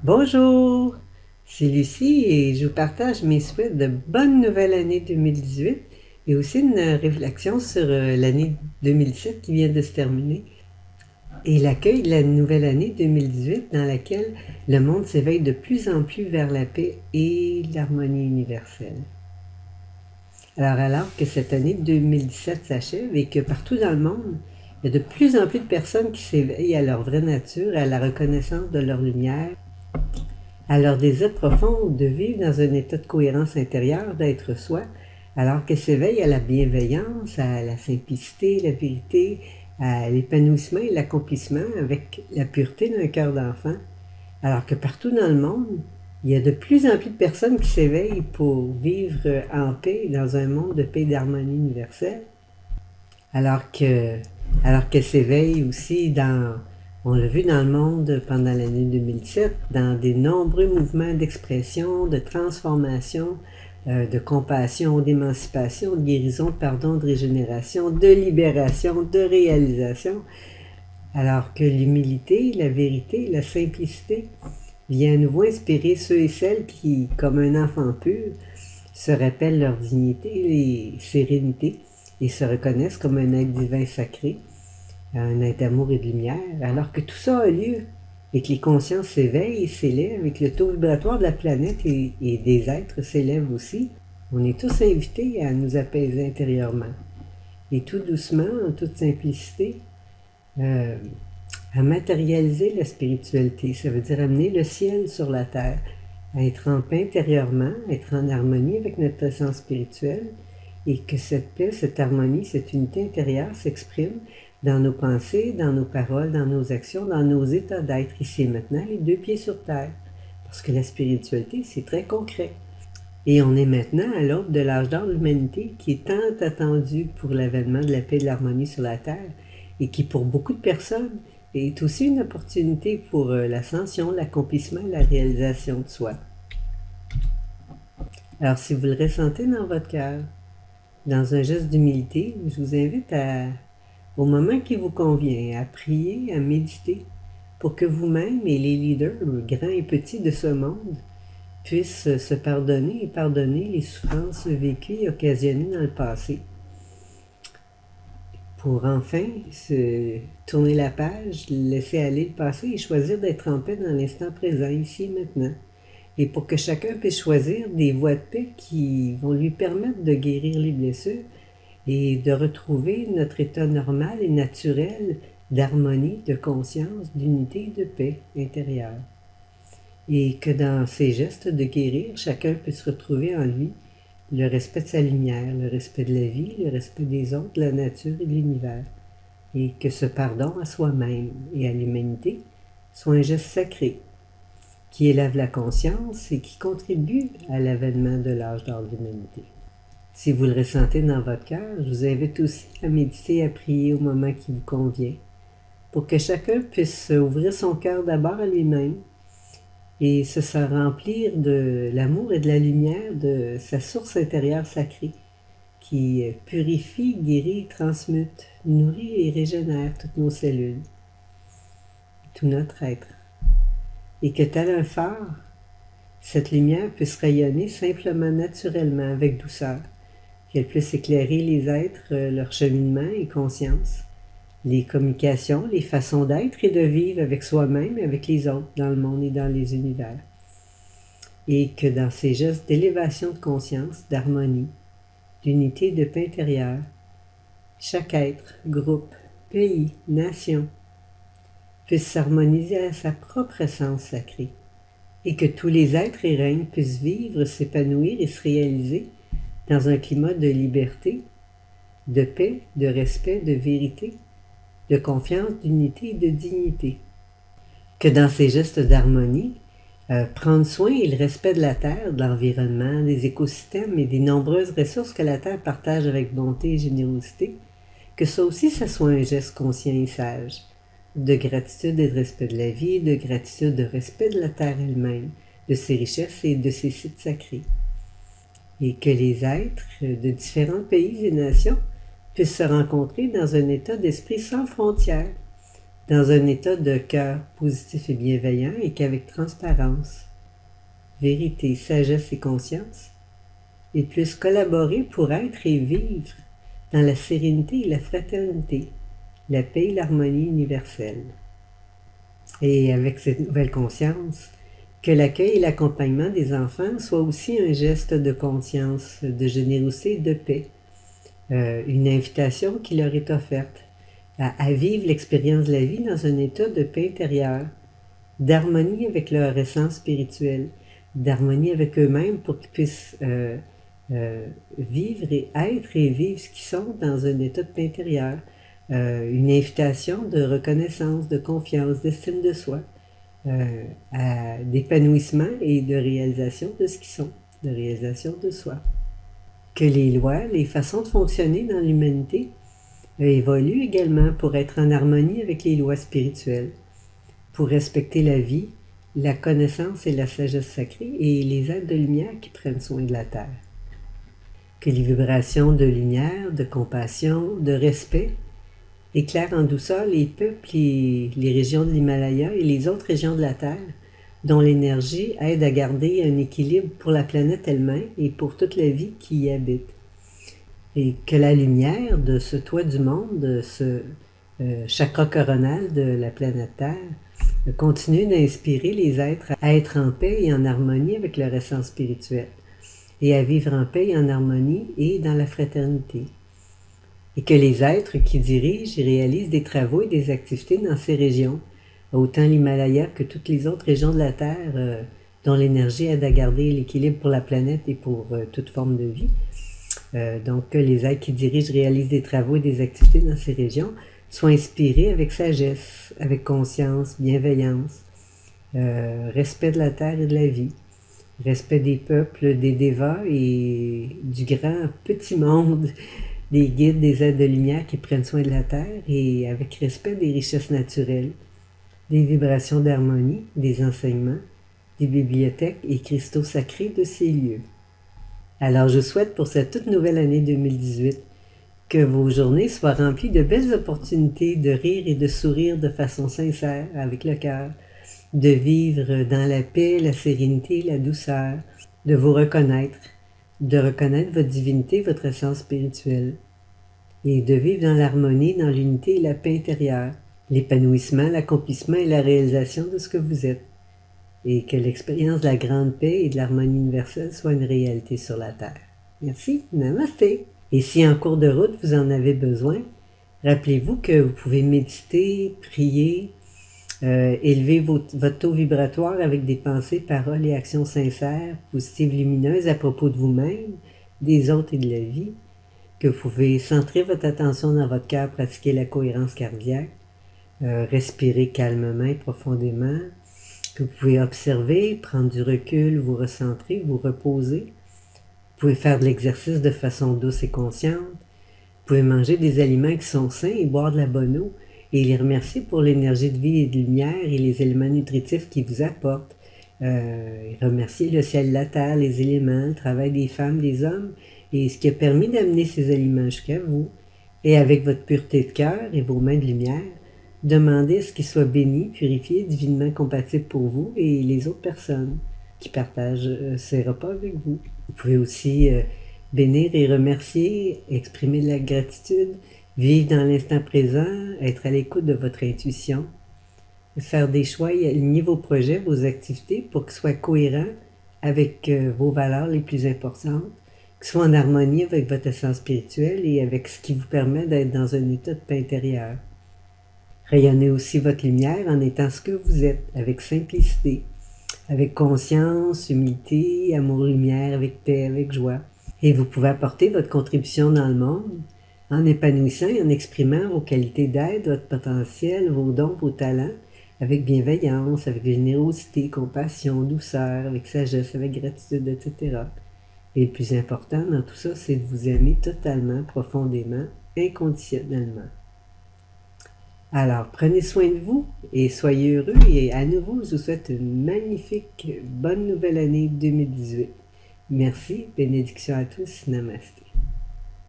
Bonjour, c'est Lucie et je vous partage mes souhaits de bonne nouvelle année 2018 et aussi une réflexion sur l'année 2017 qui vient de se terminer et l'accueil de la nouvelle année 2018 dans laquelle le monde s'éveille de plus en plus vers la paix et l'harmonie universelle. Alors que cette année 2017 s'achève et que partout dans le monde, il y a de plus en plus de personnes qui s'éveillent à leur vraie nature, à la reconnaissance de leur lumière, à leur désir profond de vivre dans un état de cohérence intérieure, d'être soi, alors qu'elles s'éveillent à la bienveillance, à la simplicité, la vérité, à l'épanouissement et l'accomplissement avec la pureté d'un cœur d'enfant, alors que partout dans le monde, il y a de plus en plus de personnes qui s'éveillent pour vivre en paix dans un monde de paix et d'harmonie universelle, alors qu'elles s'éveillent aussi on l'a vu dans le monde pendant l'année 2007, dans des nombreux mouvements d'expression, de transformation, de compassion, d'émancipation, de guérison, de pardon, de régénération, de libération, de réalisation, alors que l'humilité, la vérité, la simplicité viennent à nouveau inspirer ceux et celles qui, comme un enfant pur, se rappellent leur dignité et sérénité et se reconnaissent comme un être divin sacré, un être d'amour et de lumière, alors que tout ça a lieu et que les consciences s'éveillent et s'élèvent et que le taux vibratoire de la planète et des êtres s'élève aussi. On est tous invités à nous apaiser intérieurement et tout doucement, en toute simplicité, à matérialiser la spiritualité. Ça veut dire amener le ciel sur la terre, à être en paix intérieurement, être en harmonie avec notre essence spirituelle et que cette paix, cette harmonie, cette unité intérieure s'exprime dans nos pensées, dans nos paroles, dans nos actions, dans nos états d'être ici et maintenant, les deux pieds sur terre. Parce que la spiritualité, c'est très concret. Et on est maintenant à l'aube de l'âge d'or de l'humanité qui est tant attendu pour l'avènement de la paix et de l'harmonie sur la terre et qui, pour beaucoup de personnes, est aussi une opportunité pour l'ascension, l'accomplissement et la réalisation de soi. Alors, si vous le ressentez dans votre cœur, dans un geste d'humilité, je vous invite au moment qui vous convient, à prier, à méditer, pour que vous-même et les leaders, grands et petits de ce monde, puissent se pardonner et pardonner les souffrances vécues et occasionnées dans le passé, pour enfin se tourner la page, laisser aller le passé et choisir d'être en paix dans l'instant présent, ici et maintenant. Et pour que chacun puisse choisir des voies de paix qui vont lui permettre de guérir les blessures et de retrouver notre état normal et naturel d'harmonie, de conscience, d'unité et de paix intérieure. Et que dans ces gestes de guérir, chacun puisse retrouver en lui le respect de sa lumière, le respect de la vie, le respect des autres, de la nature et de l'univers. Et que ce pardon à soi-même et à l'humanité soit un geste sacré qui élève la conscience et qui contribue à l'avènement de l'âge d'or de l'humanité. Si vous le ressentez dans votre cœur, je vous invite aussi à méditer et à prier au moment qui vous convient, pour que chacun puisse ouvrir son cœur d'abord à lui-même et se remplir de l'amour et de la lumière de sa source intérieure sacrée, qui purifie, guérit, transmute, nourrit et régénère toutes nos cellules, tout notre être. Et que tel un phare, cette lumière puisse rayonner simplement, naturellement, avec douceur, qu'elle puisse éclairer les êtres, leur cheminement et conscience, les communications, les façons d'être et de vivre avec soi-même et avec les autres dans le monde et dans les univers. Et que dans ces gestes d'élévation de conscience, d'harmonie, d'unité et de paix intérieure, chaque être, groupe, pays, nation, puisse s'harmoniser à sa propre essence sacrée, et que tous les êtres et règnes puissent vivre, s'épanouir et se réaliser dans un climat de liberté, de paix, de respect, de vérité, de confiance, d'unité et de dignité. Que dans ces gestes d'harmonie, prendre soin et le respect de la Terre, de l'environnement, des écosystèmes et des nombreuses ressources que la Terre partage avec bonté et générosité, que ça aussi, ça soit un geste conscient et sage, de gratitude et de respect de la vie, de gratitude, de respect de la Terre elle-même, de ses richesses et de ses sites sacrés. Et que les êtres de différents pays et nations puissent se rencontrer dans un état d'esprit sans frontières, dans un état de cœur positif et bienveillant et qu'avec transparence, vérité, sagesse et conscience, ils puissent collaborer pour être et vivre dans la sérénité et la fraternité, la paix et l'harmonie universelle. Et avec cette nouvelle conscience, que l'accueil et l'accompagnement des enfants soit aussi un geste de conscience, de générosité et de paix, une invitation qui leur est offerte à vivre l'expérience de la vie dans un état de paix intérieure, d'harmonie avec leur essence spirituelle, d'harmonie avec eux-mêmes pour qu'ils puissent vivre et être et vivre ce qu'ils sont dans un état de paix intérieure. Une invitation de reconnaissance, de confiance, d'estime de soi, d'épanouissement et de réalisation de ce qu'ils sont, de réalisation de soi. Que les lois, les façons de fonctionner dans l'humanité évoluent également pour être en harmonie avec les lois spirituelles, pour respecter la vie, la connaissance et la sagesse sacrée et les êtres de lumière qui prennent soin de la Terre. Que les vibrations de lumière, de compassion, de respect éclairent en douceur les peuples et les régions de l'Himalaya et les autres régions de la Terre, dont l'énergie aide à garder un équilibre pour la planète elle-même et pour toute la vie qui y habite. Et que la lumière de ce toit du monde, de ce chakra coronal de la planète Terre, continue d'inspirer les êtres à être en paix et en harmonie avec leur essence spirituelle, et à vivre en paix et en harmonie et dans la fraternité. Et que les êtres qui dirigent et réalisent des travaux et des activités dans ces régions, autant l'Himalaya que toutes les autres régions de la Terre, dont l'énergie aide à garder l'équilibre pour la planète et pour toute forme de vie. Donc que les êtres qui dirigent, réalisent des travaux et des activités dans ces régions soient inspirés avec sagesse, avec conscience, bienveillance, respect de la Terre et de la vie, respect des peuples, des dévas et du grand petit monde, des guides, des êtres de lumière qui prennent soin de la Terre et avec respect des richesses naturelles, des vibrations d'harmonie, des enseignements, des bibliothèques et cristaux sacrés de ces lieux. Alors je souhaite pour cette toute nouvelle année 2018 que vos journées soient remplies de belles opportunités de rire et de sourire de façon sincère, avec le cœur, de vivre dans la paix, la sérénité, la douceur, de vous reconnaître, de reconnaître votre divinité, votre essence spirituelle, et de vivre dans l'harmonie, dans l'unité et la paix intérieure, l'épanouissement, l'accomplissement et la réalisation de ce que vous êtes, et que l'expérience de la grande paix et de l'harmonie universelle soit une réalité sur la Terre. Merci, namasté. Et si en cours de route vous en avez besoin, rappelez-vous que vous pouvez méditer, prier, élever votre taux vibratoire avec des pensées, paroles et actions sincères, positives, lumineuses à propos de vous-même, des autres et de la vie, que vous pouvez centrer votre attention dans votre cœur, pratiquer la cohérence cardiaque, respirer calmement et profondément, que vous pouvez observer, prendre du recul, vous recentrer, vous reposer. Vous pouvez faire de l'exercice de façon douce et consciente. Vous pouvez manger des aliments qui sont sains et boire de la bonne eau et les remercier pour l'énergie de vie et de lumière et les éléments nutritifs qu'ils vous apportent. Remercier le ciel, la terre, les éléments, le travail des femmes, des hommes et ce qui a permis d'amener ces aliments jusqu'à vous. Et avec votre pureté de cœur et vos mains de lumière, demandez à ce qu'ils soient bénis, purifiés, divinement compatibles pour vous et les autres personnes qui partagent ces repas avec vous. Vous pouvez aussi bénir et remercier, exprimer de la gratitude, vivre dans l'instant présent, être à l'écoute de votre intuition, faire des choix et aligner vos projets, vos activités pour qu'ils soient cohérents avec vos valeurs les plus importantes, qu'ils soient en harmonie avec votre essence spirituelle et avec ce qui vous permet d'être dans un état de paix intérieure. Rayonnez aussi votre lumière en étant ce que vous êtes, avec simplicité, avec conscience, humilité, amour-lumière, avec paix, avec joie. Et vous pouvez apporter votre contribution dans le monde en épanouissant et en exprimant vos qualités d'aide, votre potentiel, vos dons, vos talents, avec bienveillance, avec générosité, compassion, douceur, avec sagesse, avec gratitude, etc. Et le plus important dans tout ça, c'est de vous aimer totalement, profondément, inconditionnellement. Alors, prenez soin de vous et soyez heureux et à nouveau, je vous souhaite une magnifique bonne nouvelle année 2018. Merci, bénédictions à tous, namasté.